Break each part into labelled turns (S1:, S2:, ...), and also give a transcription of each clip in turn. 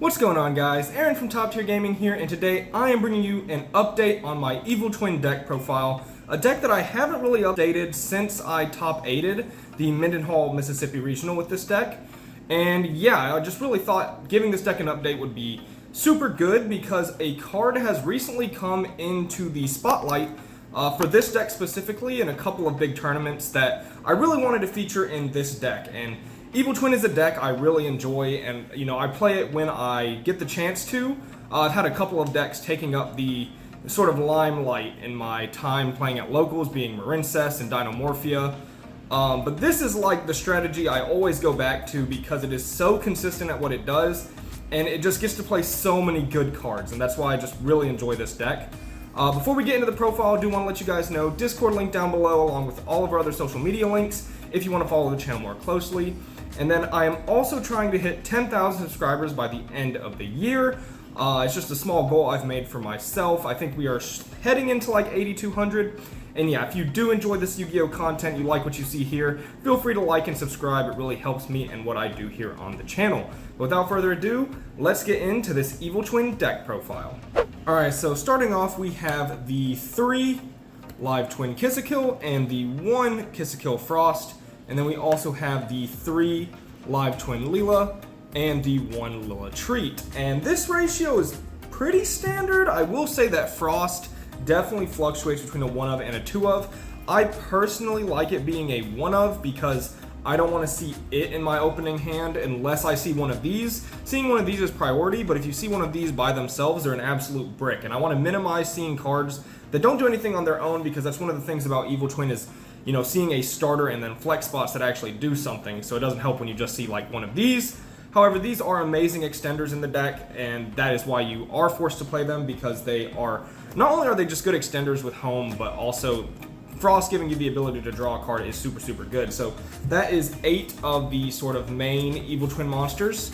S1: What's going on, guys? Aaron from Top Tier Gaming here, and today I am bringing you an update on my Evil Twin deck profile, a deck that I haven't really updated since I top 8'd the Mendenhall, Mississippi Regional with this deck. And yeah, I just really thought giving this deck an update would be super good because a card has recently come into the spotlight for this deck specifically in a couple of big tournaments that I really wanted to feature in this deck. And Evil Twin is a deck I really enjoy, and I play it when I get the chance to. I've had a couple of decks taking up the sort of limelight in my time playing at locals, being Marincess and Dinomorphia. But this is like the strategy I always go back to because it is so consistent at what it does, and it just gets to play so many good cards, and that's why I just really enjoy this deck. Before we get into the profile, I do want to let you guys know, Discord link down below along with all of our other social media links if you want to follow the channel more closely. And then I am also trying to hit 10,000 subscribers by the end of the year. It's just a small goal I've made for myself. I think we are heading into like 8,200. And yeah, if you do enjoy this Yu-Gi-Oh content, you like what you see here, feel free to like and subscribe. It really helps me and what I do here on the channel. But without further ado, let's get into this Evil Twin deck profile. Alright, so starting off, we have the 3 Live Twin Kiss-A-Kill and the 1 Kiss-A-Kill Frost. And then we also have the 3 Live Twin Leela and the 1 Leela Treat. And this ratio is pretty standard. I will say that Frost definitely fluctuates between a 1 of and a 2 of. I personally like it being a 1 of because I don't want to see it in my opening hand unless I see one of these. Seeing one of these is priority, but if you see one of these by themselves, they're an absolute brick. And I want to minimize seeing cards that don't do anything on their own, because that's one of the things about Evil Twin is, seeing a starter and then flex spots that actually do something. So it doesn't help when you just see like one of these. However, these are amazing extenders in the deck, and that is why you are forced to play them, because they are, not only are they just good extenders with home, but also Frost giving you the ability to draw a card is super, super good. So that is 8 of the sort of main Evil Twin monsters.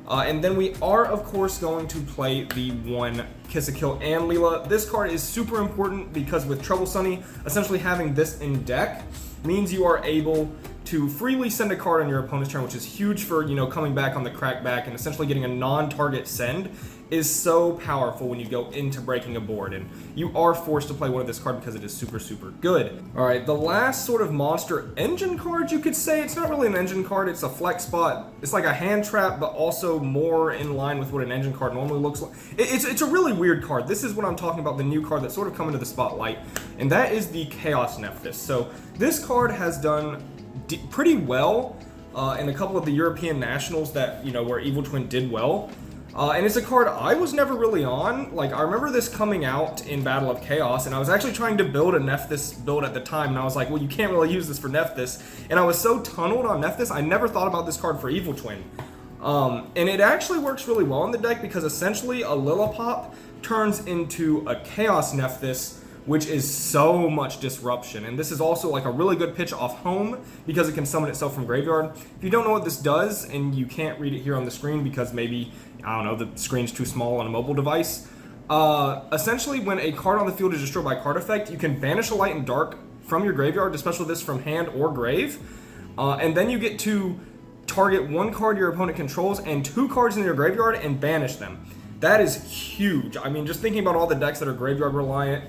S1: And then we are, of course, going to play the 1 Kiss-A-Kill and Leela. This card is super important because with Trouble Sunny, essentially having this in deck means you are able to freely send a card on your opponent's turn, which is huge for, coming back on the crackback, and essentially getting a non-target send is so powerful when you go into breaking a board, and you are forced to play one of this card because it is super, super good. Alright, the last sort of monster engine card, you could say. It's not really an engine card, it's a flex spot. It's like a hand trap, but also more in line with what an engine card normally looks like. It's a really weird card. This is what I'm talking about, the new card that's sort of come into the spotlight, and that is the Chaos Nephthys. So this card has done pretty well in a couple of the European nationals that, where Evil Twin did well. And it's a card I was never really on. Like, I remember this coming out in Battle of Chaos, and I was actually trying to build a Nephthys build at the time, and I was like, well, you can't really use this for Nephthys. And I was so tunneled on Nephthys, I never thought about this card for Evil Twin. And it actually works really well in the deck because essentially a Lillipop turns into a Chaos Nephthys, which is so much disruption. And this is also like a really good pitch off home because it can summon itself from graveyard. If you don't know what this does, and you can't read it here on the screen because maybe, I don't know, the screen's too small on a mobile device, essentially when a card on the field is destroyed by card effect, you can banish a light and dark from your graveyard to special this from hand or grave, and then you get to target 1 card your opponent controls and 2 cards in your graveyard and banish them. That is huge. I mean, just thinking about all the decks that are graveyard reliant,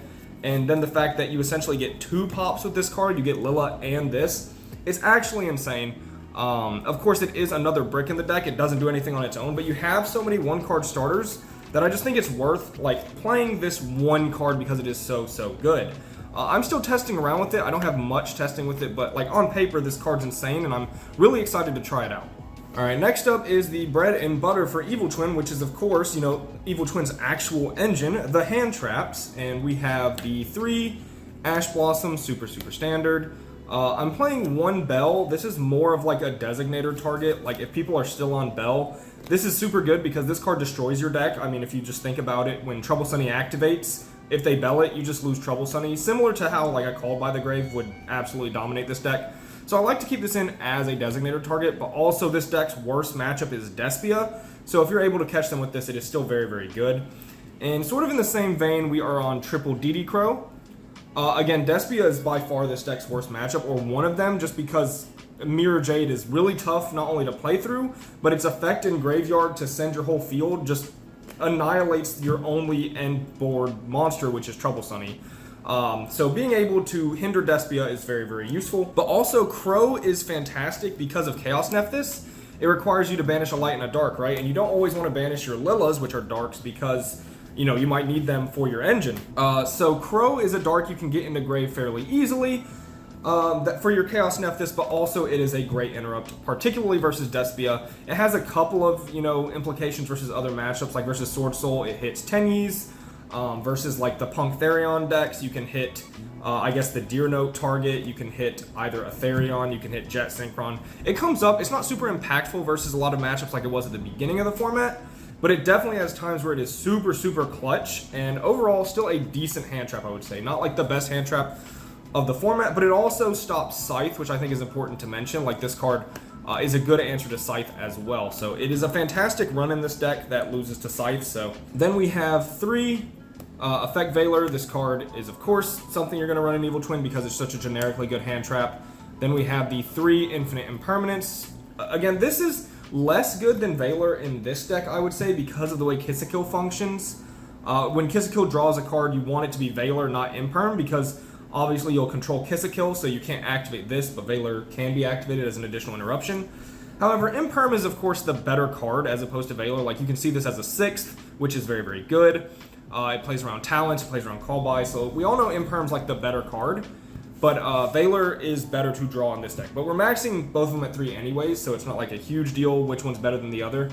S1: and then the fact that you essentially get 2 pops with this card, you get Leela and this, it's actually insane. Of course, it is another brick in the deck. It doesn't do anything on its own, but you have so many 1-card starters that I just think it's worth playing this 1 card because it is so, so good. I'm still testing around with it. I don't have much testing with it, but on paper, this card's insane, and I'm really excited to try it out. Alright, next up is the bread and butter for Evil Twin, which is, of course, Evil Twin's actual engine, the hand traps. And we have the 3 Ash Blossom, super, super standard. I'm playing 1 Bell. This is more of like a designator target. Like, if people are still on Bell, this is super good because this card destroys your deck. I mean, if you just think about it, when Trouble Sunny activates, if they Bell it, you just lose Trouble Sunny. Similar to how like a Called by the Grave would absolutely dominate this deck. So I like to keep this in as a designator target, but also this deck's worst matchup is Despia. So if you're able to catch them with this, it is still very, very good. And sort of in the same vein, we are on triple DD Crow. Again, Despia is by far this deck's worst matchup, or one of them, just because Mirror Jade is really tough not only to play through, but its effect in Graveyard to send your whole field just annihilates your only end board monster, which is Trouble Sunny. So being able to hinder Despia is very, very useful. But also Crow is fantastic because of Chaos Nephthys. It requires you to banish a light and a dark, right? And you don't always want to banish your Lillas, which are darks, because you might need them for your engine. So Crow is a dark you can get into grave fairly easily for your Chaos Nephthys, but also it is a great interrupt, particularly versus Despia. It has a couple of implications versus other matchups, like versus Sword Soul, it hits Tenyis. Versus like the Punk Therion decks, you can hit I guess the Deer Note target, you can hit either a Therion, you can hit Jet Synchron. It comes up, it's not super impactful versus a lot of matchups like it was at the beginning of the format, but it definitely has times where it is super, super clutch, and overall still a decent hand trap, I would say. Not like the best hand trap of the format, but it also stops Scythe, which I think is important to mention. Like this card is a good answer to Scythe as well. So it is a fantastic run in this deck that loses to Scythe. So then we have 3 Effect Veiler. This card is of course something you're going to run in Evil Twin because it's such a generically good hand trap. Then we have the 3 Infinite Impermanence. Again, this is less good than Veiler in this deck, I would say, because of the way Kiss a Kill functions. When Kiss a Kill draws a card, you want it to be Veiler, not Imperm, because obviously you'll control Kiss a Kill, so you can't activate this, but Veiler can be activated as an additional interruption. However, Imperm is of course the better card as opposed to Veiler. Like you can see this as a 6th, which is very, very good. It plays around Talents, it plays around Call By, so we all know Imperm's like the better card, but Veiler is better to draw in this deck. But we're maxing both of them at 3 anyways, so it's not like a huge deal which one's better than the other.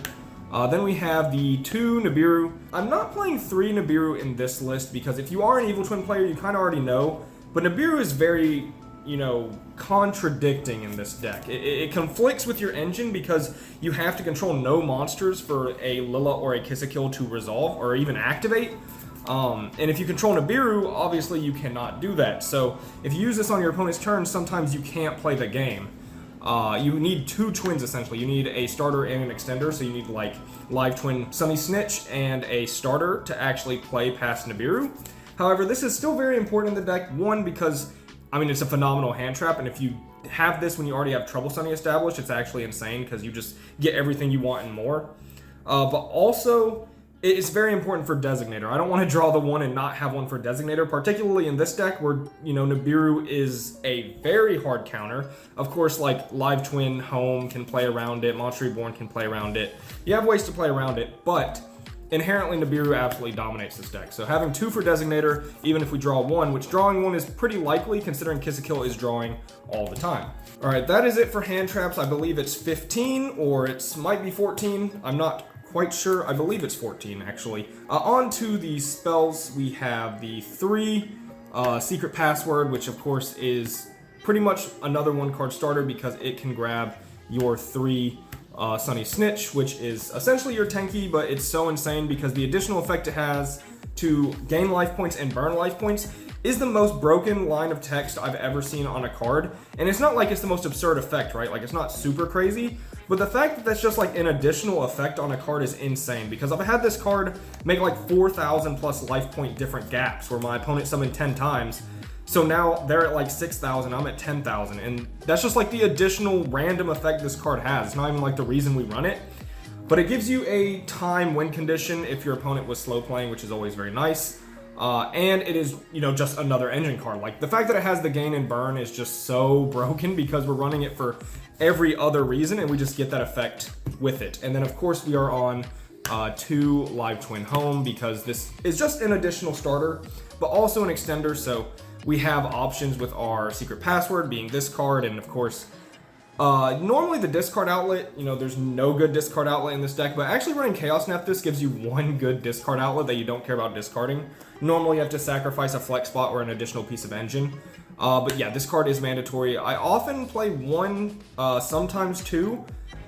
S1: Then we have the 2 Nibiru. I'm not playing 3 Nibiru in this list because if you are an Evil Twin player, you kind of already know, but Nibiru is very, contradicting in this deck. It conflicts with your engine because you have to control no monsters for a Lilla or a Kiss a Kill to resolve or even activate. And if you control Nibiru, obviously you cannot do that. So if you use this on your opponent's turn, sometimes you can't play the game. You need 2 twins essentially. You need a starter and an extender, so you need like Live Twin Sunny Snitch and a starter to actually play past Nibiru. However, this is still very important in the deck, one, because it's a phenomenal hand trap, and if you have this when you already have Trouble Sunny established, it's actually insane because you just get everything you want and more. But also, it's very important for Designator. I don't want to draw the 1 and not have one for Designator, particularly in this deck where, Nibiru is a very hard counter. Of course, like Live Twin Home can play around it, Monster Reborn can play around it. You have ways to play around it, but inherently Nibiru absolutely dominates this deck. So having 2 for Designator, even if we draw 1, which drawing 1 is pretty likely considering Kiss a Kill is drawing all the time. Alright, that is it for hand traps. I believe it's 15 or it might be 14. I'm not quite sure. I believe it's 14 actually. On to the spells, we have the 3 Secret Password, which of course is pretty much another 1-card starter because it can grab your 3 Sunny Snitch, which is essentially your Tenki, but it's so insane because the additional effect it has to gain life points and burn life points is the most broken line of text I've ever seen on a card. And it's not like it's the most absurd effect, right? Like it's not super crazy, but the fact that that's just like an additional effect on a card is insane because I've had this card make like 4,000 plus life point different gaps where my opponent summoned 10 times. So now they're at like 6,000, I'm at 10,000, and that's just like the additional random effect this card has. It's not even like the reason we run it, but it gives you a time win condition if your opponent was slow playing, which is always very nice. And it is, just another engine card. Like the fact that it has the gain and burn is just so broken because we're running it for every other reason and we just get that effect with it. And then of course we are on 2 Live Twin Home because this is just an additional starter, but also an extender. So we have options with our Secret Password being this card, and of course, normally the discard outlet, there's no good discard outlet in this deck, but actually running Chaos Nephthys gives you 1 good discard outlet that you don't care about discarding. Normally you have to sacrifice a flex spot or an additional piece of engine. But yeah, this card is mandatory. I often play 1, sometimes 2.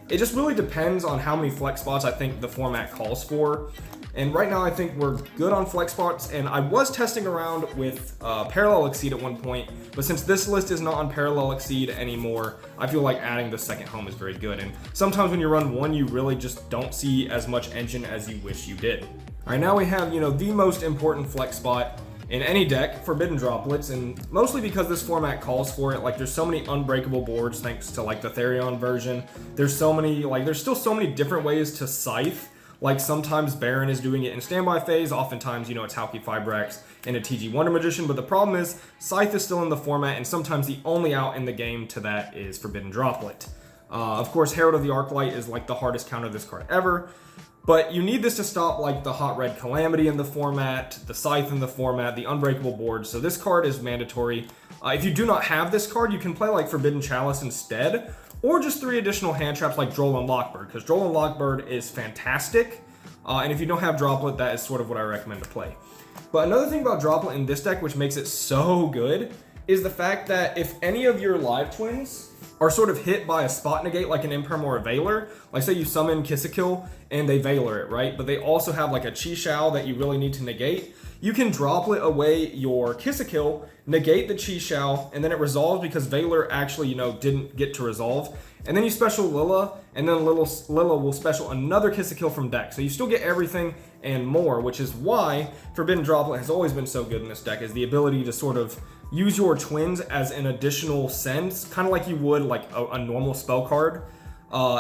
S1: It just really depends on how many flex spots I think the format calls for. And right now I think we're good on flex spots, and I was testing around with Parallel Exceed at one point, but since this list is not on Parallel Exceed anymore, I feel like adding the second home is very good. And sometimes when you run 1, you really just don't see as much engine as you wish you did. Alright, now we have, the most important flex spot in any deck, Forbidden Droplets, and mostly because this format calls for it. Like, there's so many unbreakable boards thanks to like the Therion version. There's still so many different ways to Scythe. Like, sometimes Baron is doing it in standby phase, oftentimes, it's Halki Fibrax and a TG Wonder Magician, but the problem is Scythe is still in the format, and sometimes the only out in the game to that is Forbidden Droplet. Of course, Herald of the Arclight is like the hardest counter this card ever, but you need this to stop like the Hot Red Calamity in the format, the Scythe in the format, the Unbreakable board, so this card is mandatory. If you do not have this card, you can play like Forbidden Chalice instead, or just 3 additional hand traps like Droll and Lockbird, because Droll and Lockbird is fantastic, and if you don't have Droplet, that is sort of what I recommend to play. But another thing about Droplet in this deck, which makes it so good, is the fact that if any of your live twins are sort of hit by a spot negate like an Imperm or a Veiler, like say you summon Kill and they Veiler it, right? But they also have like a Chi that you really need to negate. You can Droplet away your Kill, negate the Chi, and then it resolves because Veiler actually, didn't get to resolve. And then you special Lilla, and then Lilla will special another Kill from deck. So you still get everything and more, which is why Forbidden Droplet has always been so good in this deck, is the ability to sort of use your twins as an additional sense, kind of like you would like a normal spell card,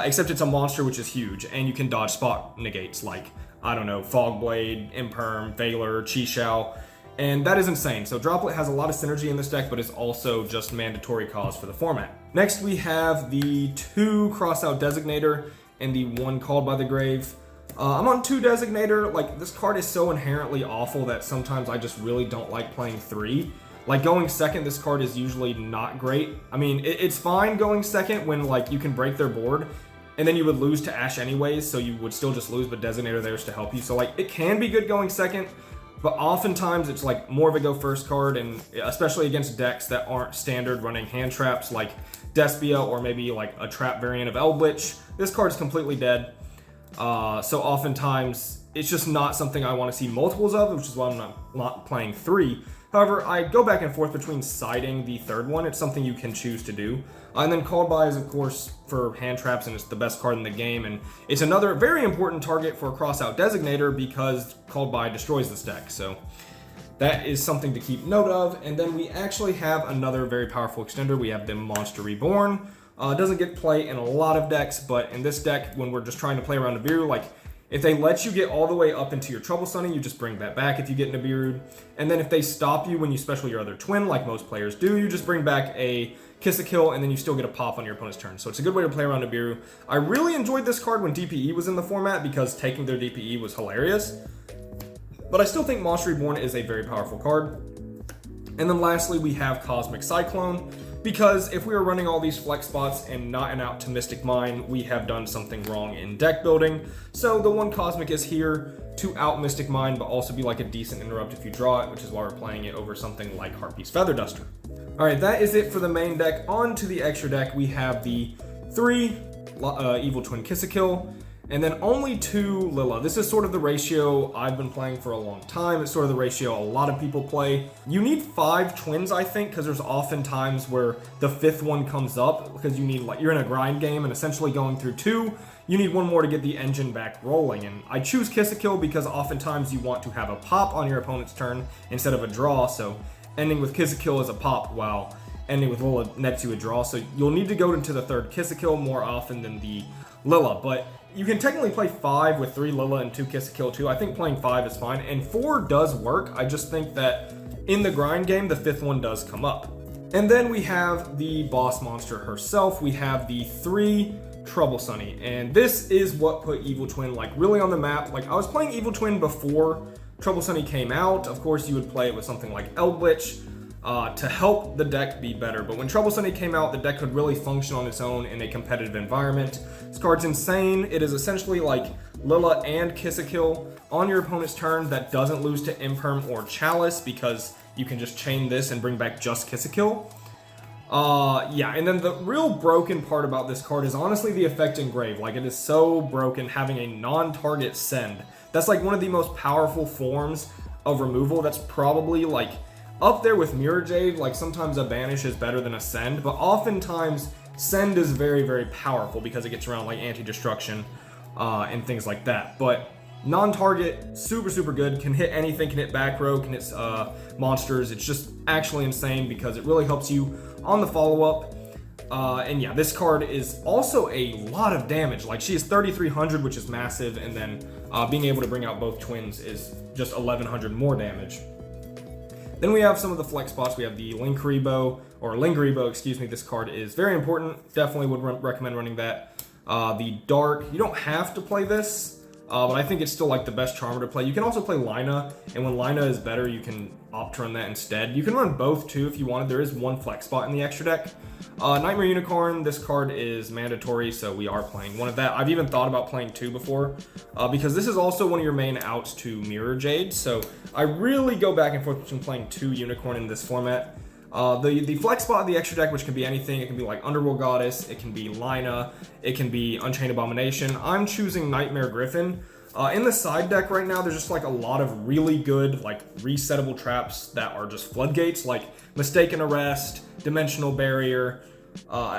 S1: except it's a monster, which is huge, and you can dodge spot negates like, I don't know, Fogblade, Imperm, Veiler, Chi, and that is insane. So Droplet has a lot of synergy in this deck, but it's also just mandatory cause for the format. Next, we have the 2 Crossout Designator and the 1 Called by the Grave. I'm on 2 Designator. Like, this card is so inherently awful that sometimes I just really don't like playing 3. Like, going second, this card is usually not great. I mean, it's fine going second when, like, you can break their board, and then you would lose to Ash anyways, so you would still just lose, but Designator there's to help you. So, like, it can be good going second, but oftentimes it's, like, more of a go first card, and especially against decks that aren't standard running hand traps, like Despia, or maybe, like, a trap variant of Eldritch. This card is completely dead. So oftentimes, it's just not something I want to see multiples of, which is why I'm not playing 3. However, I go back and forth between siding the 3rd one. It's something you can choose to do. And then Called By is, of course, for hand traps, and it's the best card in the game. And it's another very important target for a Crossout Designator because Called By destroys this deck. So that is something to keep note of. And then we actually have another very powerful extender. We have the Monster Reborn. It doesn't get play in a lot of decks, but in this deck, when we're just trying to play around Nibiru, like, if they let you get all the way up into your Trouble Sunny, you just bring that back if you get Nibiru. And then if they stop you when you special your other twin, like most players do, you just bring back a Kill, and then you still get a pop on your opponent's turn. So it's a good way to play around Nibiru. I really enjoyed this card when DPE was in the format because taking their DPE was hilarious. But I still think Monster Reborn is a very powerful card. And then lastly, we have Cosmic Cyclone. Because if we are running all these flex spots and not an out to Mystic Mine, we have done something wrong in deck building. So the 1 Cosmic is here to out Mystic Mine, but also be like a decent interrupt if you draw it, which is why we're playing it over something like Harpy's Feather Duster. Alright, that is it for the main deck. On to the extra deck, we have the 3 Evil Twin Kill, and then only 2 Lilla. This is sort of the ratio I've been playing for a long time. It's sort of the ratio a lot of people play. You need 5 twins, I think, because there's often times where the 5th one comes up because you need, like, you're in a grind game and essentially going through 2, you need 1 more to get the engine back rolling. And I choose Kill because oftentimes you want to have a pop on your opponent's turn instead of a draw. So ending with Kill is a pop, while ending with Lilla nets you a draw. So you'll need to go into the 3rd Kill more often than the Lilla, but you can technically play 5 with 3 Lilla and 2 Kill too. I think playing 5 is fine, and 4 does work. I just think that in the grind game, the 5th one does come up. And then we have the boss monster herself. We have the 3 Trouble Sunny, and this is what put Evil Twin like really on the map. Like, I was playing Evil Twin before Trouble Sunny came out. Of course, you would play it with something like Eldritch to help the deck be better. But when Trouble Sunny came out, the deck could really function on its own in a competitive environment. This card's insane. It is essentially like Lilla and Kill on your opponent's turn that doesn't lose to Imperm or Chalice because you can just chain this and bring back just Kill. Yeah, and then the real broken part about this card is honestly the effect Engrave. Like, it is so broken having a non-target send. That's like one of the most powerful forms of removal. That's probably like up there with Mirror Jade. Like, sometimes a banish is better than a send, but oftentimes send is very, very powerful because it gets around like anti-destruction and things like that. But Non-target, super good, can hit anything, can hit back row, can hit monsters. It's just actually insane because it really helps you on the follow-up. And yeah, this card is also a lot of damage. Like, she is 3,300, which is massive, and then being able to bring out both twins is just 1,100 more damage. Then we have some of the flex spots. We have the Lingeribo, excuse me. This card is very important. Definitely would recommend running that. The Dark, you don't have to play this, but I think it's still like the best charmer to play. You can also play Lina, and when Lina is better, you can opt to run that instead. You can run both too if you wanted. There is one flex spot in the extra deck. Nightmare Unicorn, this card is mandatory, so we are playing one of that. I've even thought about playing two before, because this is also one of your main outs to Mirror Jade, so I really go back and forth between playing two Unicorn in this format. The flex spot of the extra deck, which can be anything. It can be like Underworld Goddess, it can be Lina, it can be Unchained Abomination. I'm choosing Nightmare Griffin. In the side deck right now, there's just like a lot of really good like resettable traps that are just floodgates, like Mistaken Arrest, Dimensional Barrier.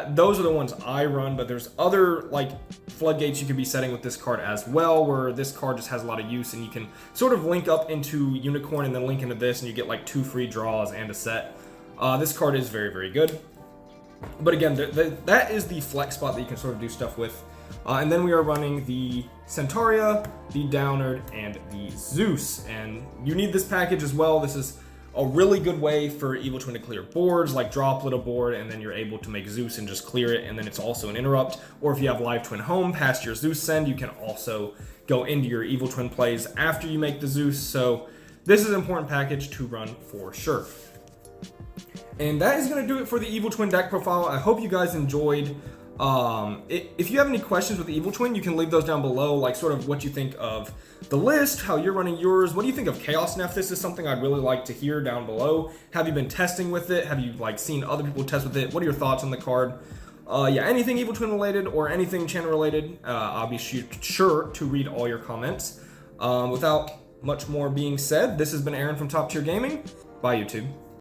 S1: Those are the ones I run, but there's other like floodgates you could be setting with this card as well, where this card just has a lot of use, and you can sort of link up into Unicorn and then link into this, and you get like 2 free draws and a set. This card is very good. But again, that is the flex spot that you can sort of do stuff with. And then we are running the Centauria, the Downard, and the Zeus. And you need this package as well. This is a really good way for Evil Twin to clear boards, like Droplet a board, and then you're able to make Zeus and just clear it, and then it's also an interrupt. Or if you have Live Twin home past your Zeus send, you can also go into your Evil Twin plays after you make the Zeus. So this is an important package to run for sure. And that is going to do it for the Evil Twin deck profile. I hope you guys enjoyed. If you have any questions with the Evil Twin, you can leave those down below, like sort of what you think of the list, how you're running yours, what do you think of Chaos Nef? This is something I'd really like to hear down below. Have you been testing with it? Have you like seen other people test with it? What are your thoughts on the card? Yeah, anything Evil Twin related or anything channel related, I'll be sure to read all your comments. Without much more being said, this has been Aaron from Top Tier Gaming. Bye, YouTube.